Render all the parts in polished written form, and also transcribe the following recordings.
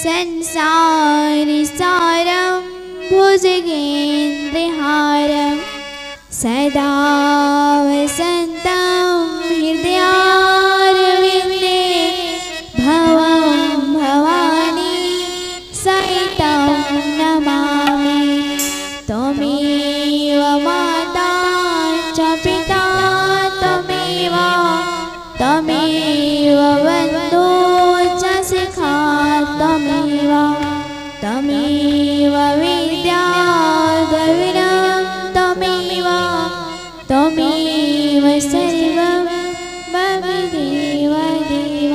संसारसारं भुजगेन्द्रहारं सदा वसन्तं हृदयारविन्दे भवं भवानी सहितं नमामि। त्वमेव माता च पिता त्वमेव बन्धो च सखा त्वमेव विद्या द्रविणं त्वमेव सर्वं मम देव देव।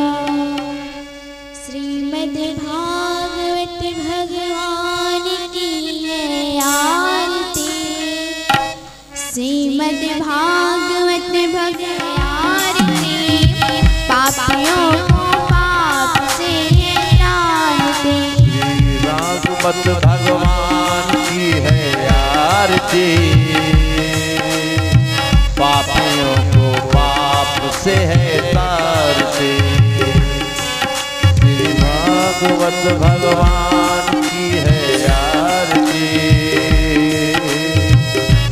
श्रीमद्भागवत भगवान की है आरती। श्रीमद्भागवत भगवान की पापियों को पाप से त्राणते। श्रीभागवत भगवान की है आरती। पापियों को पाप से है तारते। श्रीभागवत भगवान की है आरती।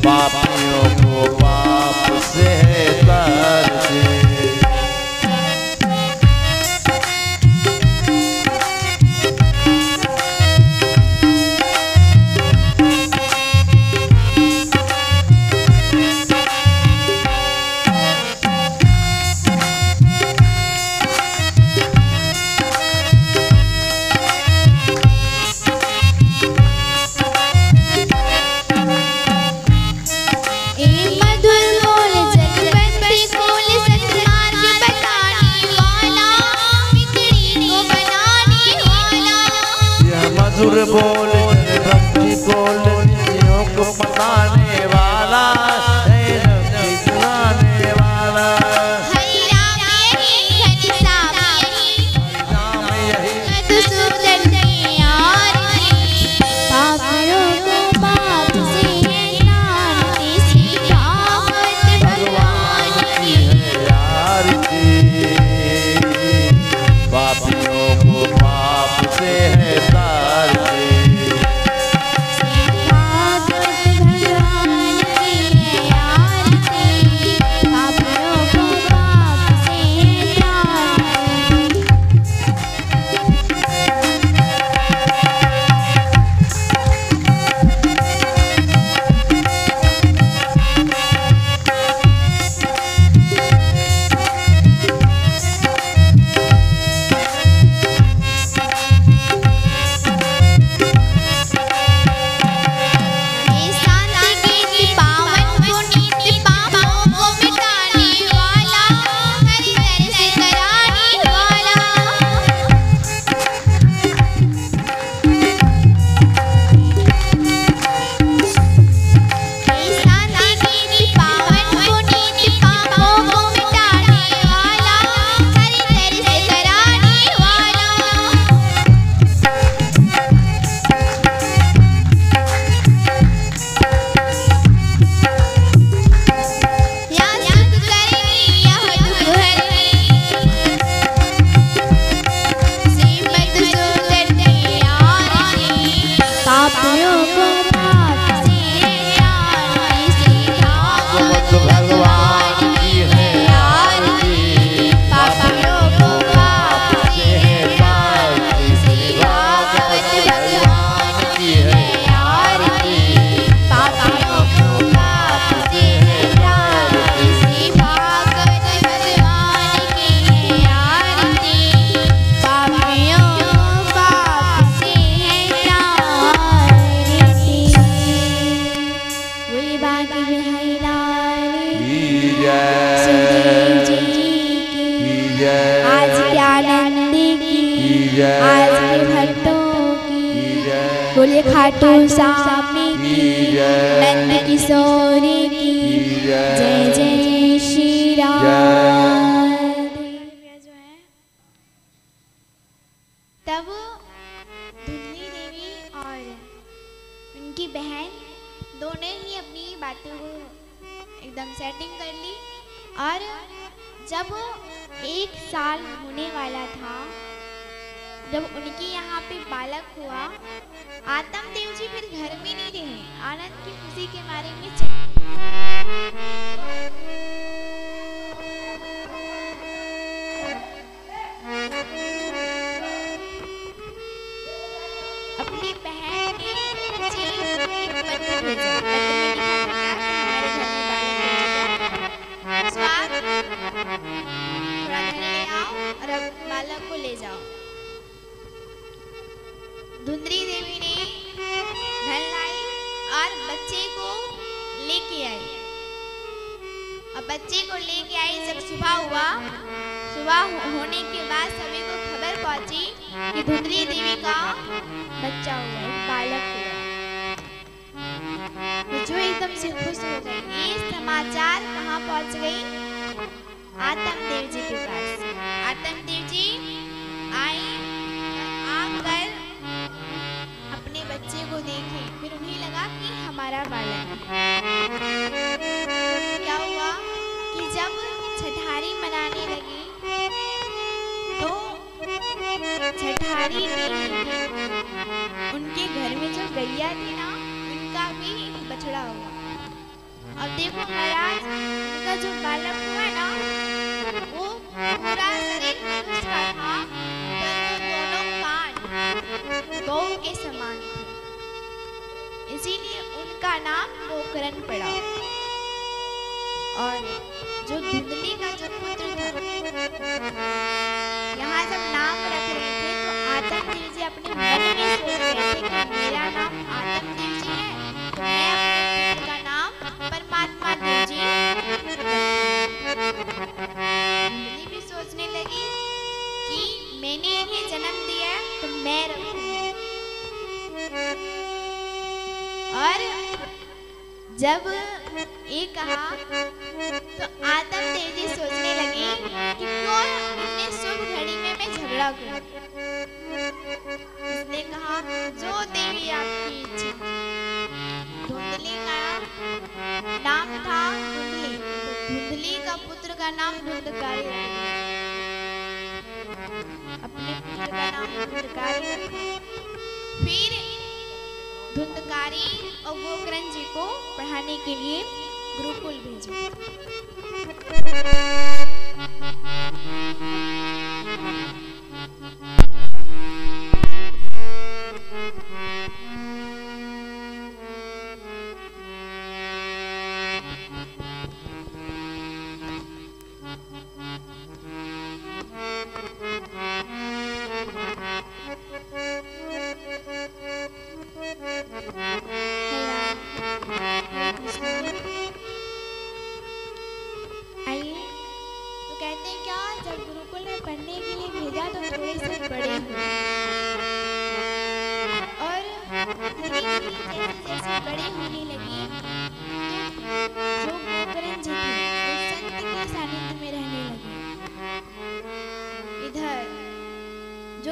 पापियों को पाप से है तारते। मधुर बोल भक्ति बोल निधियों को बताने वाला है, रब्बी चुराने वाला। हरि राम यही मधुसूदन की आरती। पापियों को पाप से त्राणते। श्रीभागवत भगवान की है आरती। पापियों को पाप से है तारते। बोले खाटू स्वामी की नंद किशोरी की जय जय श्री राम। तब धुंधली देवी और उनकी बहन दोनों ही अपनी बातों को एकदम सेटिंग कर ली। और जब 1 साल होने वाला था जब उनके यहाँ पे बालक हुआ, आतम देव जी फिर घर में नहीं रहे। आनंद की खुशी के मारे में अपनी बहन ने उसे एक पत्र भेजा। पत्र में लिखा था क्या कि हमारे घर में बालक हो चुका है, स्वाद थोड़ा धन ले आओ और अब बालक को ले जाओ। धुंधरी देवी ने धन लाई और बच्चे को लेके आई। और बच्चे को लेके आई। जब सुबह हुआ, सुबह होने के बाद सभी को खबर पहुंची कि धुंधरी देवी का बच्चा हुआ, एक बालक हुआ। तो जो एकदम से खुश हो गई। ये समाचार कहाँ पहुंच गई? आतम देव जी के पास। आतम देव जी आए, आकर अपने बच्चे को देखे, फिर उन्हें लगा कि हमारा बालक है। क्या हुआ कि जब छठारी मनाने लगी तो छठारी में उनके घर में जो गैया थी ना, उनका भी बछड़ा हुआ। अब देखो महाराज, उनका जो बालक हुआ ना, वो पूरा शरीर उसका था, पर दोनों कान गौ के समान थे, इसीलिए उनका नाम गोकर्ण पड़ा। और जो धुंधली का जो पुत्र था, यहाँ जब नाम रख रहे थे तो आतम देव जी अपने मन में सोच रहे थे कि मेरा नाम आतम देव जी है, मैं अपने पुत्र का नाम परमात्मा देव जी। धुंधली भी सोचने लगी कि मैंने इन्हें जन्म दिया है तो मैं रखूंगी। और जब ये कहा तो आतम देव जी सोचने लगी कि क्यों इतने शुभ घड़ी में मैं झगड़ा करूं। इसने कहा जो देवी आपकी इच्छा। धुंधली का नाम था धुंधली, तो धुंधली का पुत्र का नाम धुंधकारी रख दिया। अपने पुत्र का नाम धुंधकारी रखा। फिर धुंधकारी और गोकर्ण जी को पढ़ाने के लिए गुरुकुल भेजा।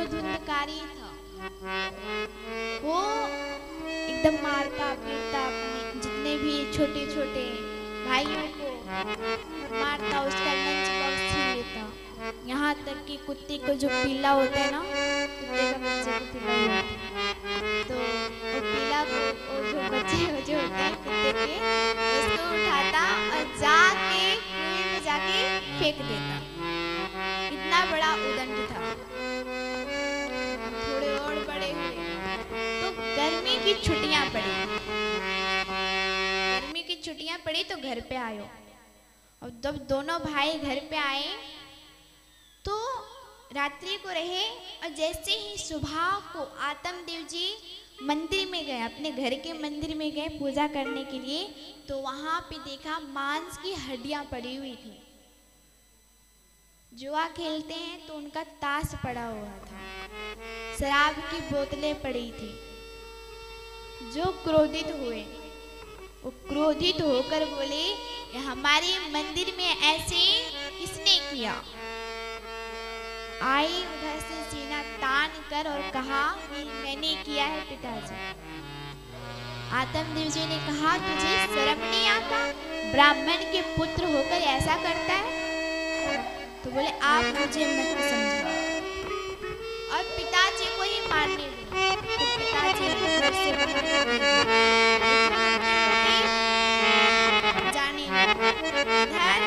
धुंधकारी था वो एकदम मारता पीटता अपने जितने भी छोटे छोटे भाइयों को मारता, उसका लंच बॉक्स छीन लेता। यहाँ तक कि कुत्ते को जो पीला होता है ना, कुत्ते का बच्चे को पीला होता है, तो वो पीला को जो बच्चे जो होते हैं कुत्ते के, उसको उठाता और जाके कुएं में जाके फेंक देता। इतना बड़ा उदंड था। थोड़े और बड़े हुए तो गर्मी की छुट्टियां पड़ी। गर्मी की छुट्टियां पड़ी तो घर पे आयो। और जब दोनों भाई घर पे आए तो रात्रि को रहे, और जैसे ही सुबह को आतम देव जी मंदिर में गए, अपने घर के मंदिर में गए पूजा करने के लिए, तो वहां पे देखा मांस की हड्डियां पड़ी हुई थी। जुआ खेलते हैं तो उनका ताश पड़ा हुआ था, शराब की बोतलें पड़ी थी। जो क्रोधित हुए, वो क्रोधित होकर बोले, हमारे मंदिर में ऐसे किसने किया? आई उधर से सीना तान कर और कहा कि मैंने किया है पिताजी। आतम देव जी ने कहा, तुझे शर्म नहीं आता? ब्राह्मण के पुत्र होकर ऐसा करता है? तो बोले, आप मुझे मत समझाओ। और पिता मारने दो। तो पिताजी घर से बाहर जाने लगे। इधर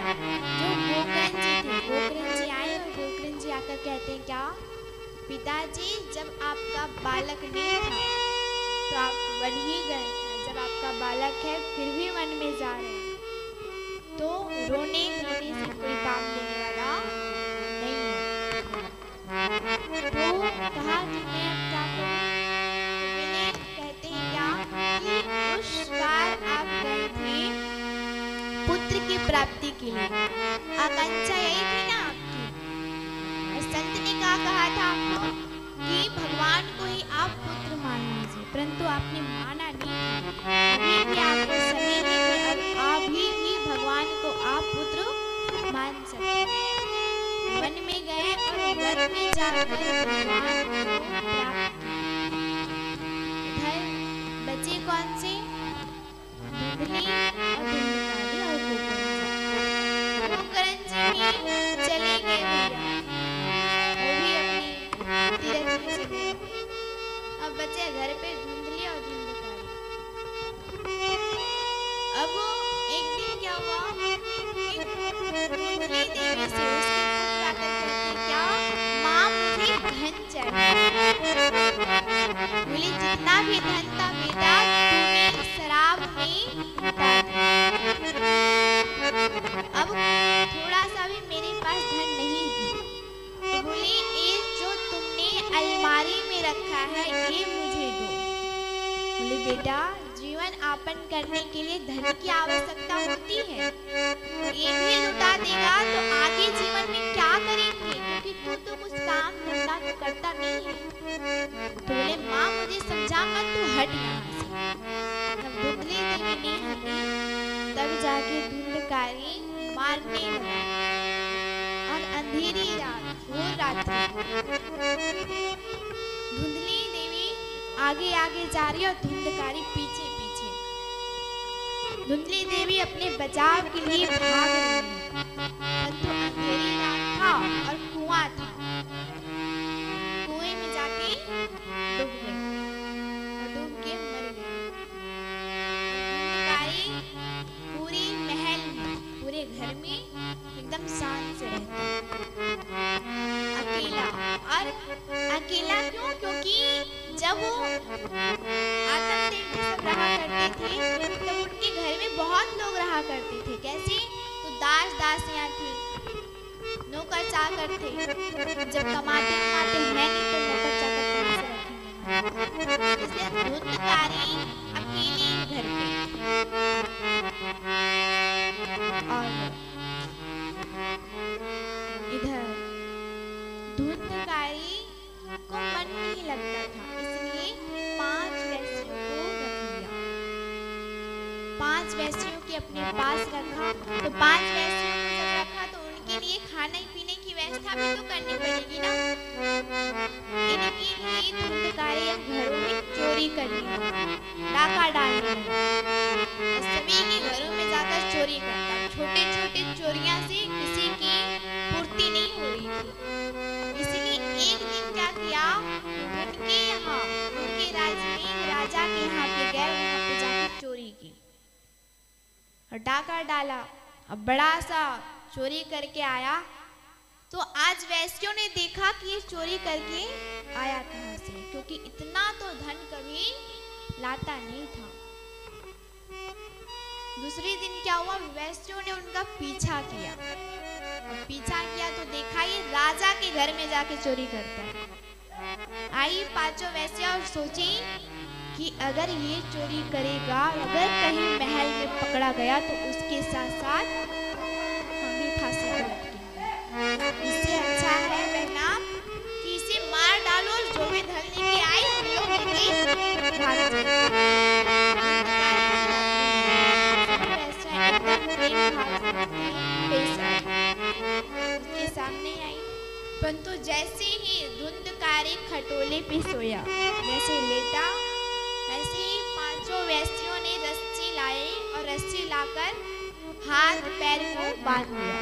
जो गोकर्ण जी थे, गोकर्ण जी आए और गोकर्ण जी आकर कहते हैं क्या, पिताजी जब आपका बालक नहीं था तो आप वन ही गए थे, जब आपका बालक है फिर भी वन में जा रहे हैं, तो रोने धोने से कोई काम देने वाला नहीं है। तो कहा कि मैं अब क्या करूं? तो विनय कहते हैं क्या कि उस बार आप गए थे पुत्र की प्राप्ति के लिए, आकांक्षा यही थी ना आपकी। संत ने क्या कहा था आपको कि भगवान को ही आप पुत्र मान लीजिए, परंतु आपने माना नहीं। अभी भी आपको समय है कि अब अभी भी भगवान को आप पुत्र मान सकते हैं। वन में गए और वन में जाकर भगवान को प्राप्त किया। इधर बचे कौन से, धुंधली और धुंधकारी और गोकर्ण जी चले गए भैया, वो भी अपनी तीर्थ में चले गए। अब बचे घर पे धुंधली और धुंधकारी। अब एक दिन क्या हुआ कि धुंधली देवी से उसके पुत्र आकर कहते क्या, माँ मुझे धन चाहिए। बोली जितना भी धन था बेटा तूने शराब में लुटा दिया। अब थोड़ा सा भी मेरे पास धन नहीं है। तो बोली ये जो तुमने अलमारी में रखा है ये मुझे दो। बोले बेटा जीवन यापन करने के लिए धन की आवश्यकता होती है, ये भी लुटा देगा तो आगे जीवन में क्या करेंगे, क्योंकि तू तो कुछ काम धंधा तो करता नहीं है। तो बोले माँ मुझे समझा मत, तू हट यहाँ से। तब धुंधली देवी नहीं हटी, तब जाके धुंधकारी मारने लगा और अंधेरी रात घोर रात्रि धुंधली देवी आगे आगे जा रही और धुंधकारी पीछे पीछे। धुंधली देवी अपने बचाव के लिए भाग रही है, परंतु अंधेरी रात था और कुआं था। कुएं में जाके डूब गई और डूब के मर गई। धुंधकारी पूरे महल में, पूरे घर में एकदम शांत से रहता, अकेला। और अकेला क्यों? क्योंकि जब वो आत्म देव सब रहा करते थे तो उनके घर में बहुत लोग रहा करते थे। कैसे? तो दास दासियां थी, नौकर चाकर थे। जब कमाते कमाते हैं नहीं तो नौकर चाकर कहाँ से रखेंगे? इसलिए धुंधकारी अकेली घर पे। और इधर धुंधकारी को मन नहीं लगता था, इसलिए 5 वैश्यों को रख लिया। 5 वैश्यों के अपने पास रखा। तो 5 वैश्यों को जब रखा तो उनके लिए खाने पीने की व्यवस्था भी तो करनी पड़ेगी ना। इनके लिए धुंधकारी अब घरों में चोरी करने लगा, डाका डालने लगा, सभी के घरों में जाकर चोरी करता। छोटे छोटे चोरियां से किसी की पूर्ति नहीं हो रही थी, इसलिए एक दिन क्या किया, उनके यहाँ, उनके राज्य में राजा के यहाँ पे गए, वहाँ पे जाकर चोरी की और डाका डाला। अब बड़ा सा चोरी करके आया तो आज वैश्यों ने देखा कि ये चोरी करके आया कहाँ से, क्योंकि इतना तो धन कभी लाता नहीं था। दूसरे दिन क्या हुआ, वैश्यों ने उनका पीछा किया और पीछा किया तो देखा ये राजा के घर में जाके चोरी करता है। आई 5 वैश्या और सोची कि अगर ये चोरी करेगा, अगर कहीं महल में पकड़ा गया तो उसके साथ साथ हम भी फांसी पर लटकेंगे। इससे अच्छा है बहना कि इसे मार डालो और जो भी धन लेके आए हम लोग लेके भाग उसके सामने आई, परंतु जैसे ही धुंधकारी खटोले पे सोया, जैसे लेटा, ऐसे ही 5 वैश्यों ने रस्सी लाए और रस्सी लाकर हाथ पैर को बांध दिया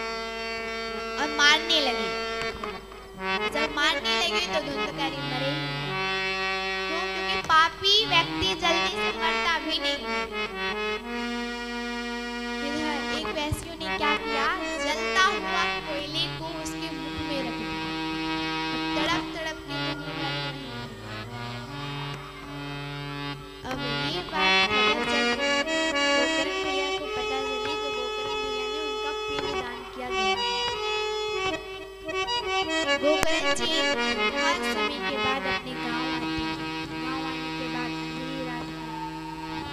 और मारने लगे। जब मारने लगे तो धुंधकारी मरे ही नहीं। पापी व्यक्ति जल्दी से मरता भी नहीं है। इधर एक वैश्यों ने क्या किया, जलता हुआ कोयले को उसके मुख में रख दिया। तड़प तड़प के धुआं मर रही। अब ये बात खबर जब गोकर्ण भैया को पता चली तो गोकर्ण भैया ने उनका पिंड दान किया गया। गोकर्ण जी हर समय के बाद अपने गांव आते हैं। गांव आने के बाद अंधेरी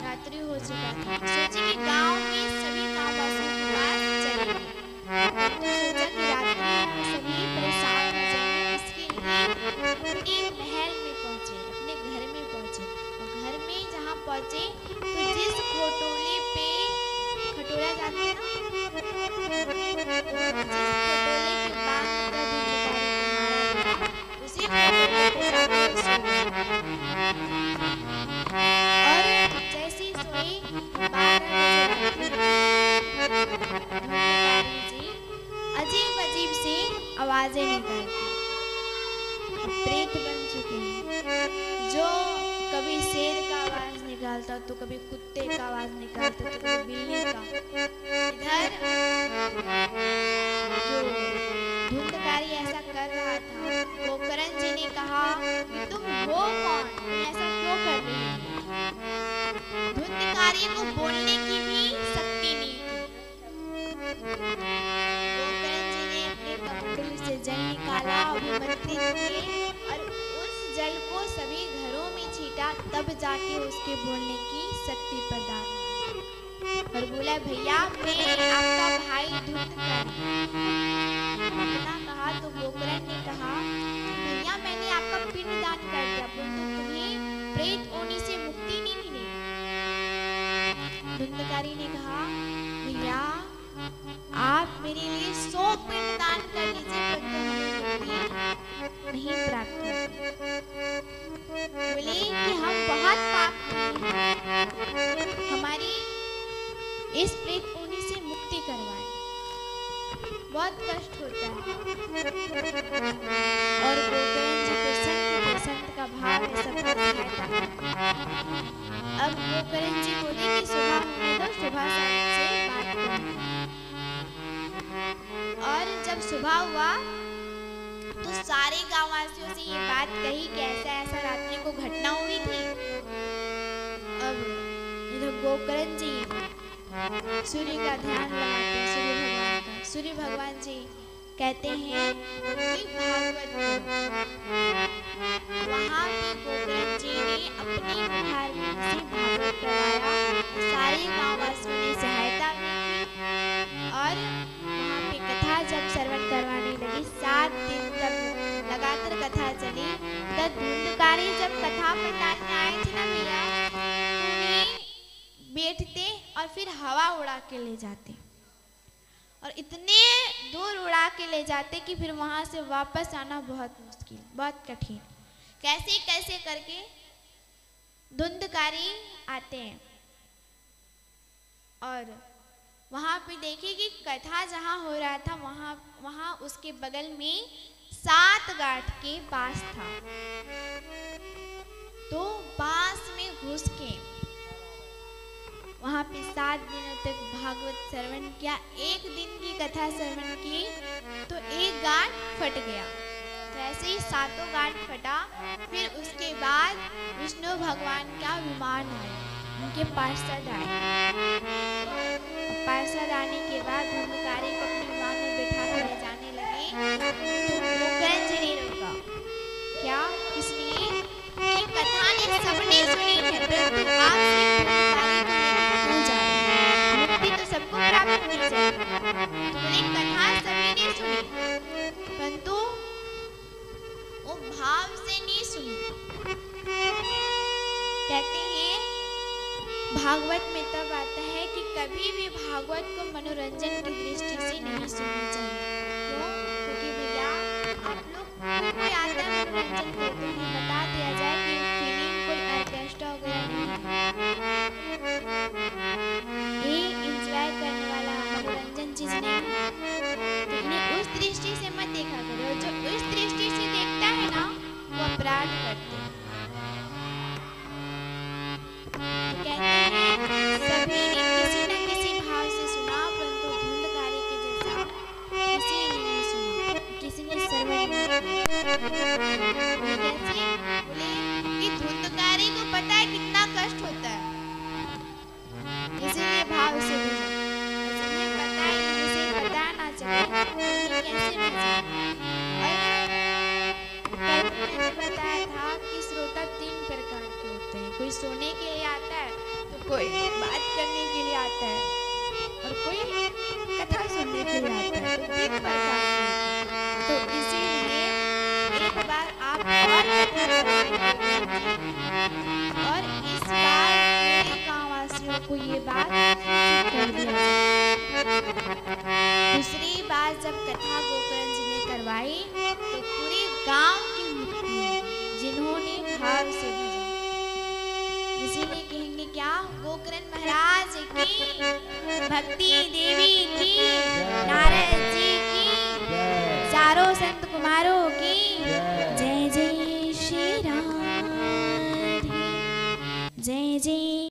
रात्रि हो चुका था। सोचे कि गांव में सभी गांववासियों के पास चलेंगे, तो सोचा कि रात्रि में सभी परेशान हो जाएंगे, इसके लिए अपने महल में पहुंचे, अपने घर में पहुंचे। और घर में जहाँ पहुंचे तो जिस खटोले पे खटोला जाता है ना, जिस खटोले के बाद उसी खटोले पे जाकर सोए। और जैसे ही सोए 12 बजे धुंधकारी जी अजीब अजीब सी आवाजें निकालती। प्रेत बन चुके हैं, जो कभी शेर का आवाज निकालता तो कभी कुत्ते का आवाज निकालता तो कभी बिल्ली का। इधर जो धुंधकारी ऐसा कर रहा था, गोकर्ण जी ने कहा कि तुम हो कौन, तुम ऐसा क्यों कर रही हो। धुंधकारी को बोलने की भी शक्ति नहीं थी। गोकर्ण जी ने अपने कमंडल से जल निकाला, अभिमंत्रित किए और उस जल को सभी घरों में छीटा, तब जाके उसके बोलने की शक्ति प्रदान हुई। और बोला भैया मैं आपका भाई धुंधकारी। इतना कहा तो गोकर्ण ने कहा भैया मैंने आपका पिंड दान कर दिया, परंतु तुम्हें प्रेत होने से मुक्ति नहीं मिली। धुंधकारी ने कहा भैया आप मेरे लिए 100 पिंड दान कर लीजिए, परंतु मुक्ति नहीं प्राप्त होती। बोले कि हम बहुत पाप हैं, हमारी इस प्रेत होने से मुक्ति करवाए, बहुत कष्ट होता है। और गोकर्ण जी को संत का भाव है, सबका सहायता करता। अब गोकर्ण जी बोले कि सुबह होने दो, सुबह से बात करेंगे। और जब सुबह हुआ तो सारे गांववासियों से ये बात कही कि ऐसा ऐसा रात्रि को घटना हुई थी। अब इधर गोकर्ण जी सूर्य का ध्यान लगाते हैं, सूर्य भगवान का। सूर्य भगवान जी कहते हैं कि भागवत वहाँ पे गोकर्ण जी ने अपने घर में से भागवत करवाया, सारे गांववासियों ने सहायता की। और वहाँ पे कथा जब श्रवण करवाने लगी, 7 दिन जब लगातार कथा चली, तब धुंधकारी जब कथा पढ़ाने आए थे ना भैया, उन्हें बैठते और फिर हवा उड़ा के ले जाते, और इतने दूर उड़ा के ले जाते कि फिर वहाँ से वापस आना बहुत मुश्किल, बहुत कठिन। कैसे कैसे करके धुंधकारी आते हैं और वहाँ पे देखिए कि कथा जहाँ हो रहा था वहाँ उसके बगल में 7 गांठ के बांस था। तो बांस में घुस के वहाँ पे 7 दिनों तक भागवत श्रवण किया। एक दिन की कथा श्रवण की तो एक गांठ फट गया, तो ऐसे ही 7 गांठ फटा। फिर उसके बाद विष्णु भगवान का विमान आया, उनके पार्षद आए। पार्षद आने के बाद धुंधकारी को अपने विमान में बैठा कर ले जाने लगे, तो गोकर्ण जी ने रोका। क्या? इसलिए कि कथा ने सबने सुनी है, परंतु आप सिर्फ धुंधकारी को लेकर क्यों जा रहे हैं? मुक्ति तो सबको प्राप्त होनी चाहिए। तो बोले कथा सभी ने सुनी, परंतु वो भाव से नहीं सुनी। कहते हैं भागवत में तब आता है कि कभी भी भागवत को मनोरंजन की दृष्टि से नहीं सुननी चाहिए। क्यों? क्योंकि भैया आप लोग कोई आता है मनोरंजन करते हैं, बता दिया जाए कि फिल्म कोई ऑर्केस्ट्रा हो गया नहीं, ये एंजॉय करने वाला मनोरंजन चीज नहीं है। तो इन्हें उस दृष्टि से मत देखा करो, जो उस दृष्टि से देखता है ना वो अपराध करते हैं। सोने के लिए आता है, तो कोई बात करने के लिए आता है, और कोई कथा सुनने के लिए आता है, तो तीन प्रकार के। तो इसीलिए एक बार आप और कथा करवाएंगे, और इस बार पूरे गांववासियों को ये बात सूचित कर दिया जाए। दूसरी बार जब कथा गोकर्ण जी ने करवाई, तो पूरे गांव की मुक्ति जिन्होंने भाव से भजा, इसीलिए कहेंगे क्या, गोकर्ण महाराज की, भक्ति देवी की, नारद जी की, चारों संत कुमारों की